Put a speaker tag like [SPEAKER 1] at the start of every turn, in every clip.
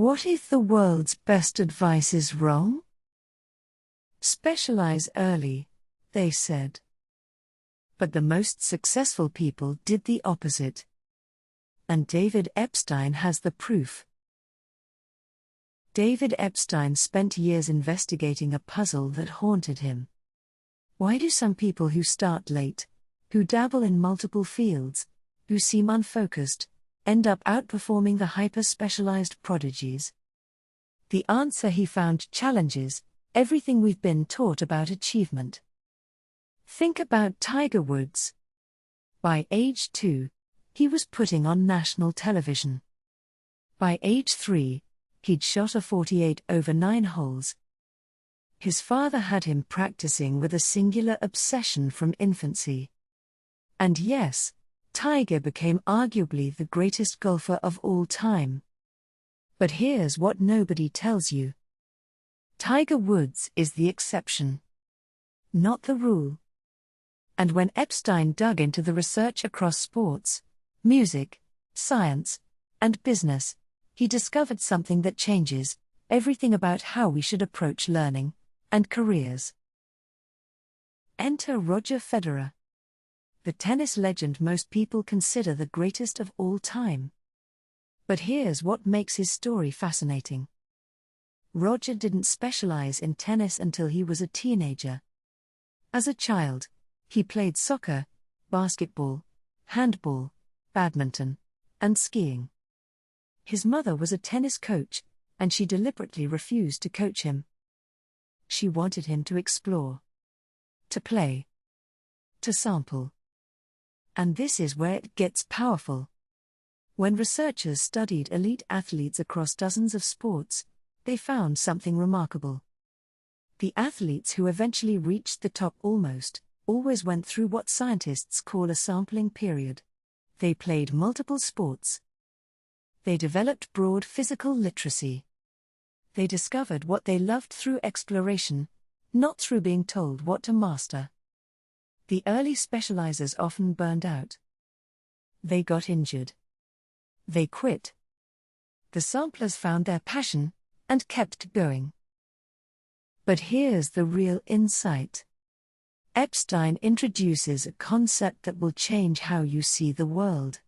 [SPEAKER 1] What if the world's best advice is wrong? Specialize early, they said. But the most successful people did the opposite. And David Epstein has the proof. David Epstein spent years investigating a puzzle that haunted him. Why do some people who start late, who dabble in multiple fields, who seem unfocused, end up outperforming the hyper-specialized prodigies? The answer he found challenges everything we've been taught about achievement. Think about Tiger Woods. By age 2, he was putting on national television. By age 3, he'd shot a 48 over 9 holes. His father had him practicing with a singular obsession from infancy. And yes, Tiger became arguably the greatest golfer of all time. But here's what nobody tells you. Tiger Woods is the exception, not the rule. And when Epstein dug into the research across sports, music, science, and business, he discovered something that changes everything about how we should approach learning and careers. Enter Roger Federer, the tennis legend most people consider the greatest of all time. But here's what makes his story fascinating. Roger didn't specialize in tennis until he was a teenager. As a child, he played soccer, basketball, handball, badminton, and skiing. His mother was a tennis coach, and she deliberately refused to coach him. She wanted him to explore, to play, to sample. And this is where it gets powerful. When researchers studied elite athletes across dozens of sports, they found something remarkable. The athletes who eventually reached the top almost always went through what scientists call a sampling period. They played multiple sports. They developed broad physical literacy. They discovered what they loved through exploration, not through being told what to master. The early specializers often burned out. They got injured. They quit. The samplers found their passion and kept going. But here's the real insight. Epstein introduces a concept that will change how you see the world.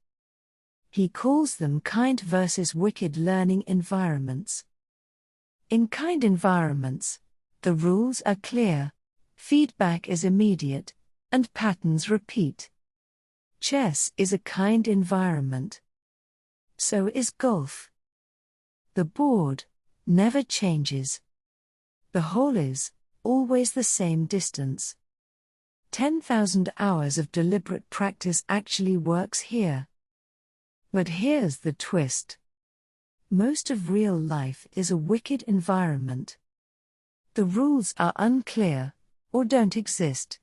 [SPEAKER 1] He calls them kind versus wicked learning environments. In kind environments, the rules are clear, feedback is immediate, and patterns repeat. Chess is a kind environment. So is golf. The board never changes. The hole is always the same distance. 10,000 hours of deliberate practice actually works here. But here's the twist. Most of real life is a wicked environment. The rules are unclear, or don't exist.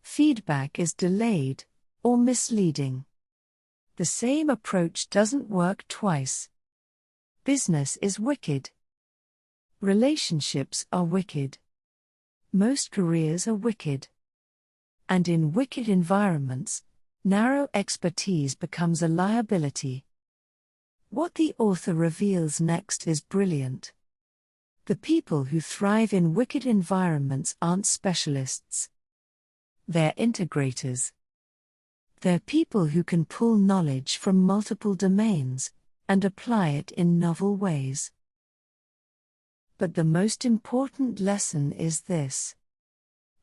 [SPEAKER 1] Feedback is delayed, or misleading. The same approach doesn't work twice. Business is wicked. Relationships are wicked. Most careers are wicked. And in wicked environments, narrow expertise becomes a liability. What the author reveals next is brilliant. The people who thrive in wicked environments aren't specialists. They're integrators. They're people who can pull knowledge from multiple domains and apply it in novel ways. But the most important lesson is this.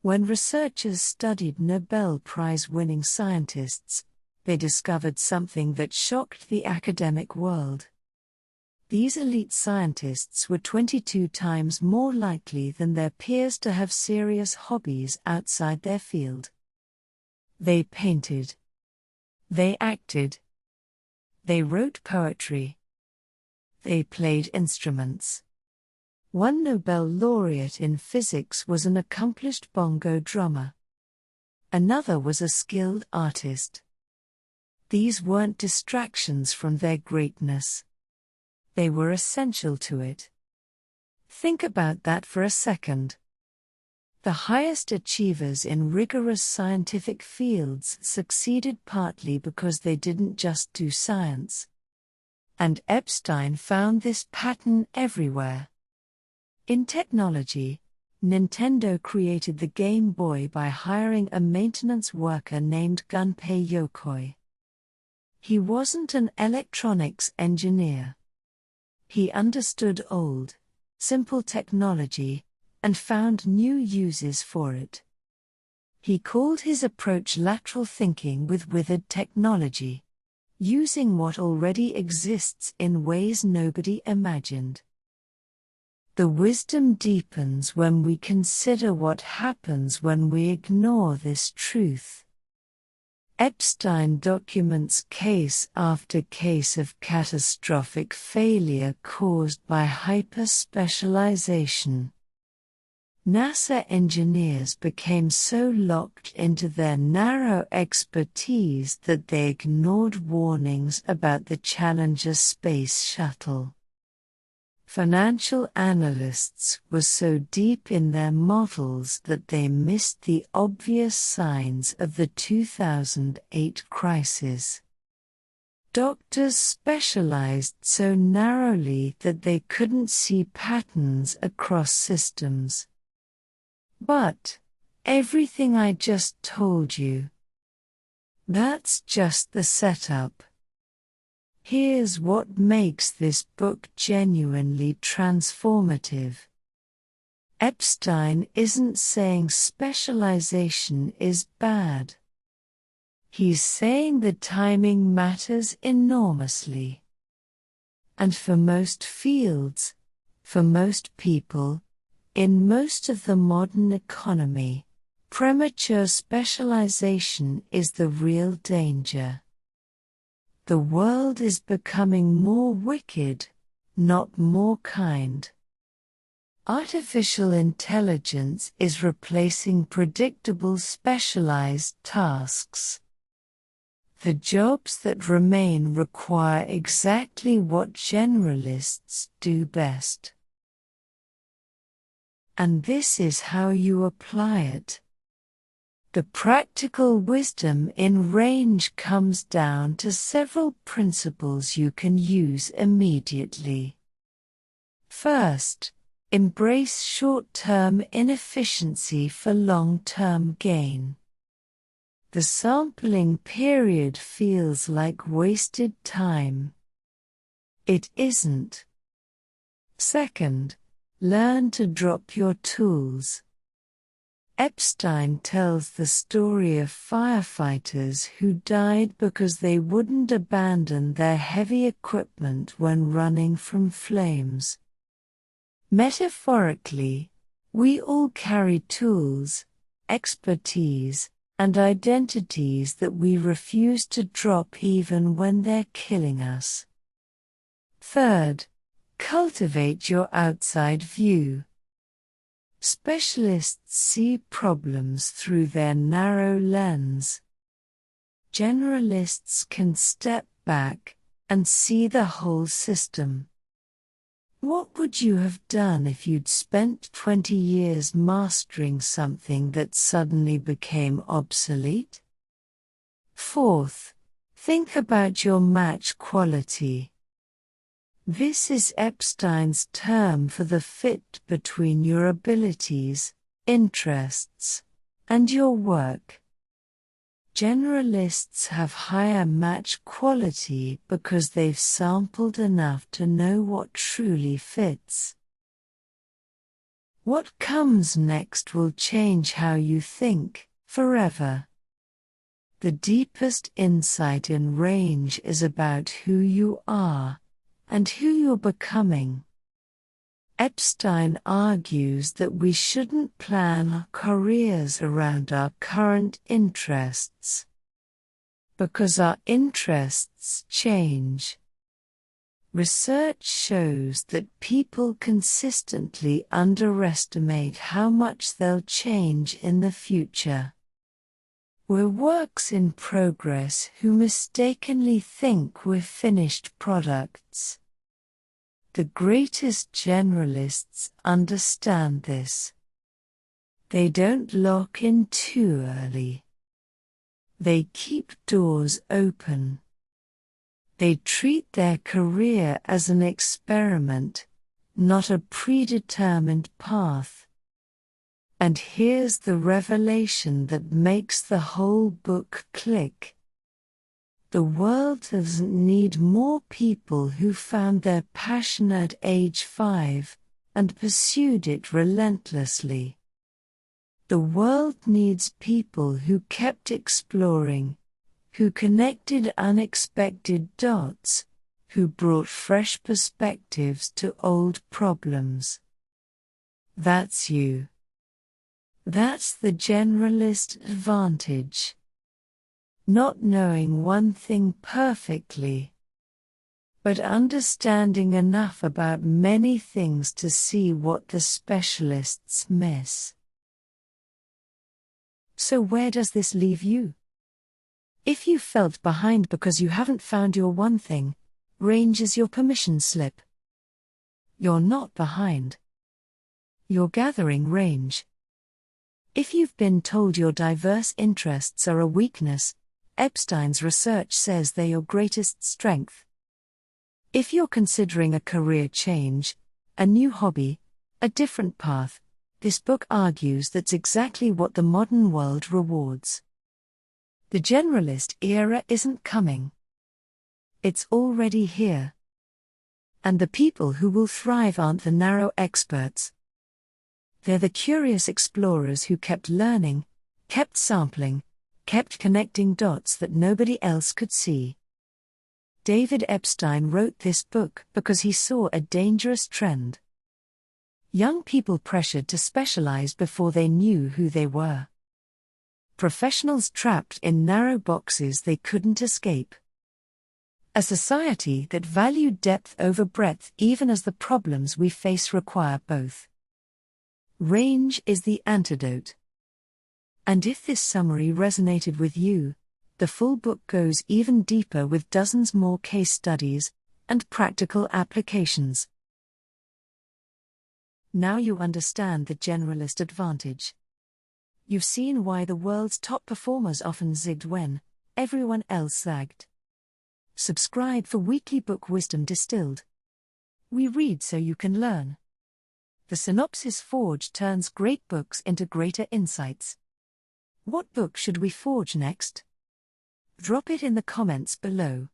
[SPEAKER 1] When researchers studied Nobel Prize-winning scientists, they discovered something that shocked the academic world. These elite scientists were 22 times more likely than their peers to have serious hobbies outside their field. They painted. They acted. They wrote poetry. They played instruments. One Nobel laureate in physics was an accomplished bongo drummer. Another was a skilled artist. These weren't distractions from their greatness. They were essential to it. Think about that for a second. The highest achievers in rigorous scientific fields succeeded partly because they didn't just do science. And Epstein found this pattern everywhere. In technology, Nintendo created the Game Boy by hiring a maintenance worker named Gunpei Yokoi. He wasn't an electronics engineer. He understood old, simple technology, and found new uses for it. He called his approach lateral thinking with withered technology, using what already exists in ways nobody imagined. The wisdom deepens when we consider what happens when we ignore this truth. Epstein documents case after case of catastrophic failure caused by hyper-specialization. NASA engineers became so locked into their narrow expertise that they ignored warnings about the Challenger space shuttle. Financial analysts were so deep in their models that they missed the obvious signs of the 2008 crisis. Doctors specialized so narrowly that they couldn't see patterns across systems. But everything I just told you, that's just the setup. Here's what makes this book genuinely transformative. Epstein isn't saying specialization is bad. He's saying the timing matters enormously. And for most fields, for most people, in most of the modern economy, premature specialization is the real danger. The world is becoming more wicked, not more kind. Artificial intelligence is replacing predictable specialized tasks. The jobs that remain require exactly what generalists do best. And this is how you apply it. The practical wisdom in range comes down to several principles you can use immediately. First, embrace short-term inefficiency for long-term gain. The sampling period feels like wasted time. It isn't. Second, learn to drop your tools. Epstein tells the story of firefighters who died because they wouldn't abandon their heavy equipment when running from flames. Metaphorically, we all carry tools, expertise, and identities that we refuse to drop even when they're killing us. Third, cultivate your outside view. Specialists see problems through their narrow lens. Generalists can step back and see the whole system. What would you have done if you'd spent 20 years mastering something that suddenly became obsolete? Fourth, think about your match quality. This is Epstein's term for the fit between your abilities, interests, and your work. Generalists have higher match quality because they've sampled enough to know what truly fits. What comes next will change how you think, forever. The deepest insight in range is about who you are, and who you're becoming. Epstein argues that we shouldn't plan our careers around our current interests, because our interests change. Research shows that people consistently underestimate how much they'll change in the future. We're works in progress who mistakenly think we're finished products. The greatest generalists understand this. They don't lock in too early. They keep doors open. They treat their career as an experiment, not a predetermined path. And here's the revelation that makes the whole book click. The world doesn't need more people who found their passion at age 5 and pursued it relentlessly. The world needs people who kept exploring, who connected unexpected dots, who brought fresh perspectives to old problems. That's you. That's the generalist advantage. Not knowing one thing perfectly, but understanding enough about many things to see what the specialists miss. So where does this leave you? If you felt behind because you haven't found your one thing, range is your permission slip. You're not behind. You're gathering range. If you've been told your diverse interests are a weakness, Epstein's research says they're your greatest strength. If you're considering a career change, a new hobby, a different path, this book argues that's exactly what the modern world rewards. The generalist era isn't coming. It's already here. And the people who will thrive aren't the narrow experts. They're the curious explorers who kept learning, kept sampling, kept connecting dots that nobody else could see. David Epstein wrote this book because he saw a dangerous trend. Young people pressured to specialize before they knew who they were. Professionals trapped in narrow boxes they couldn't escape. A society that valued depth over breadth even as the problems we face require both. Range is the antidote. And if this summary resonated with you, the full book goes even deeper with dozens more case studies and practical applications. Now you understand the generalist advantage. You've seen why the world's top performers often zigged when everyone else zagged. Subscribe for weekly book wisdom distilled. We read so you can learn. The Synopsis Forge turns great books into greater insights. What book should we forge next? Drop it in the comments below.